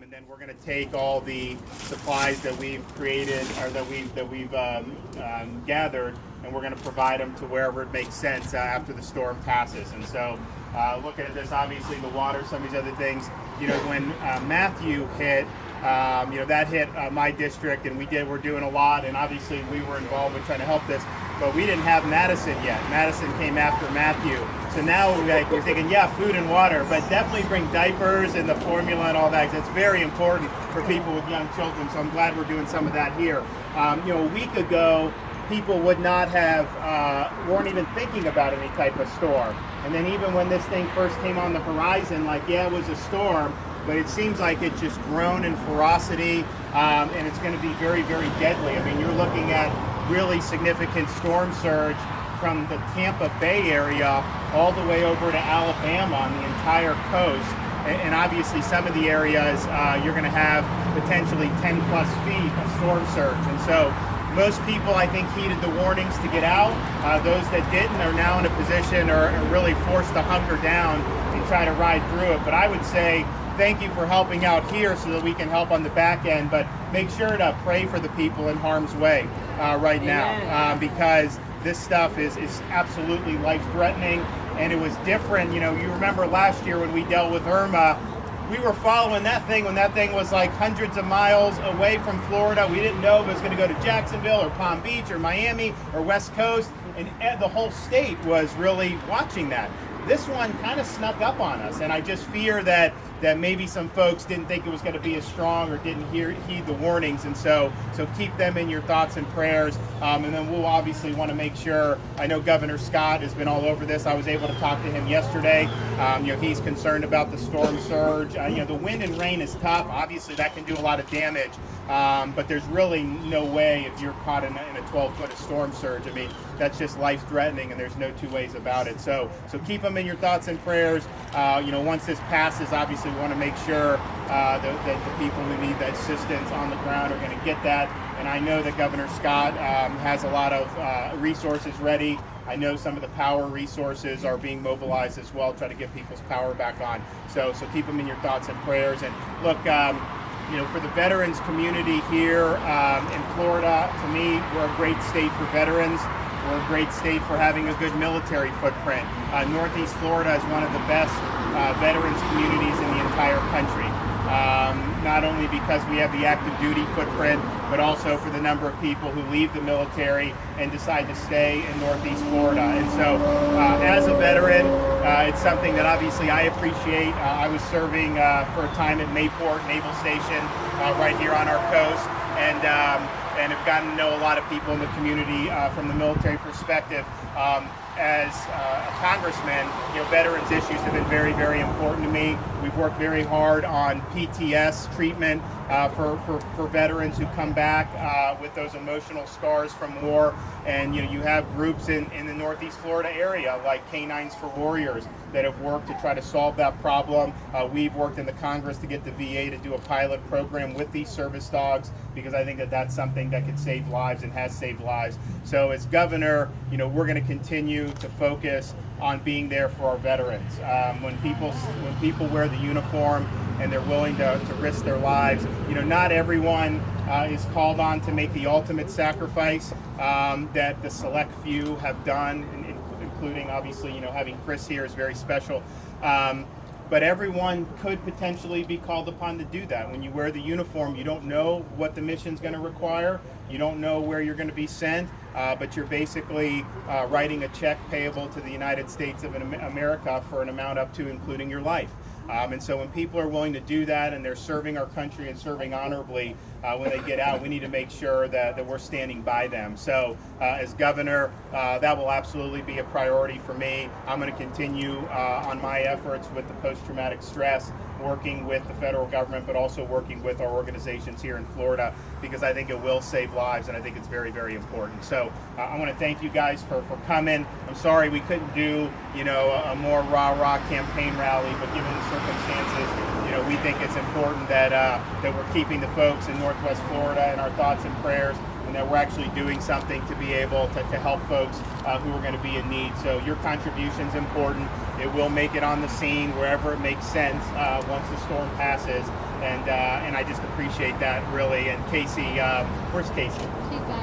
And then we're going to take all the supplies that we've created or that we've gathered, and we're going to provide them to wherever it makes sense after the storm passes. And so, looking at this, obviously the water, some of these other things. When Matthew hit, that hit my district, and we're doing a lot, and obviously we were involved with trying to help this, but we didn't have Madison yet. Madison came after Matthew. So now we're thinking, yeah, food and water, but definitely bring diapers and the formula and all that, 'cause it's very important for people with young children. So I'm glad we're doing some of that here. A week ago, people would not have, weren't even thinking about any type of storm. And then even when this thing first came on the horizon, it was a storm, but it seems like it's just grown in ferocity, and it's going to be very, very deadly. I mean, you're looking at really significant storm surge from the Tampa Bay area all the way over to Alabama on the entire coast. And obviously some of the areas you're going to have potentially 10 plus feet of storm surge. And so most people, I think, heeded the warnings to get out. Those that didn't are now in a position or are really forced to hunker down and try to ride through it. But I would say thank you for helping out here so that we can help on the back end. But make sure to pray for the people in harm's way right now, because this stuff is absolutely life-threatening, and it was different. You remember last year when we dealt with Irma, we were following that thing when that thing was hundreds of miles away from Florida. We didn't know if it was going to go to Jacksonville or Palm Beach or Miami or West Coast, and the whole state was really watching that. This one kind of snuck up on us, and I just fear that maybe some folks didn't think it was going to be as strong or didn't heed the warnings, and so keep them in your thoughts and prayers. And then we'll obviously want to make sure. I know Governor Scott has been all over this. I was able to talk to him yesterday. He's concerned about the storm surge. The wind and rain is tough. Obviously, that can do a lot of damage, but there's really no way if you're caught in a 12-foot of storm surge. I mean, that's just life-threatening, and there's no two ways about it. So keep them in your thoughts and prayers. Once this passes, obviously we want to make sure that the people who need that assistance on the ground are going to get that. And I know that Governor Scott has a lot of resources ready. I know some of the power resources are being mobilized as well, try to get people's power back on. So keep them in your thoughts and prayers. And look, for the veterans community here in Florida, to me, we're a great state for veterans. We're a great state for having a good military footprint. Northeast Florida is one of the best veterans communities in the entire country. Not only because we have the active duty footprint, but also for the number of people who leave the military and decide to stay in Northeast Florida. And so as a veteran, it's something that obviously I appreciate. I was serving for a time at Mayport Naval Station right here on our coast, and have gotten to know a lot of people in the community from the military perspective. As a congressman, veterans issues have been very, very important to me. We've worked very hard on PTS treatment for veterans who come back with those emotional scars from war. And you have groups in the Northeast Florida area like Canines for Warriors that have worked to try to solve that problem. We've worked in the Congress to get the VA to do a pilot program with these service dogs, because I think that that's something that could save lives and has saved lives. So as governor, we're going to continue to focus on being there for our veterans. When people wear the uniform and they're willing to risk their lives, not everyone is called on to make the ultimate sacrifice that the select few have done, including obviously, having Chris here is very special. But everyone could potentially be called upon to do that. When you wear the uniform, you don't know what the mission's going to require. You don't know where you're going to be sent, but you're basically writing a check payable to the United States of America for an amount up to including your life. And so when people are willing to do that and they're serving our country and serving honorably when they get out, we need to make sure that we're standing by them. So as governor, that will absolutely be a priority for me. I'm going to continue on my efforts with the post-traumatic stress, working with the federal government, but also working with our organizations here in Florida, because I think it will save lives, and I think it's very, very important. So I want to thank you guys for coming. I'm sorry we couldn't do, a more rah-rah campaign rally, but given the circumstances, we think it's important that we're keeping the folks in Northwest Florida in our thoughts and prayers, and that we're actually doing something to be able to help folks who are going to be in need. So your contribution is important. It will make it on the scene wherever it makes sense once the storm passes. and I just appreciate that really. And Casey, where's Casey? She's back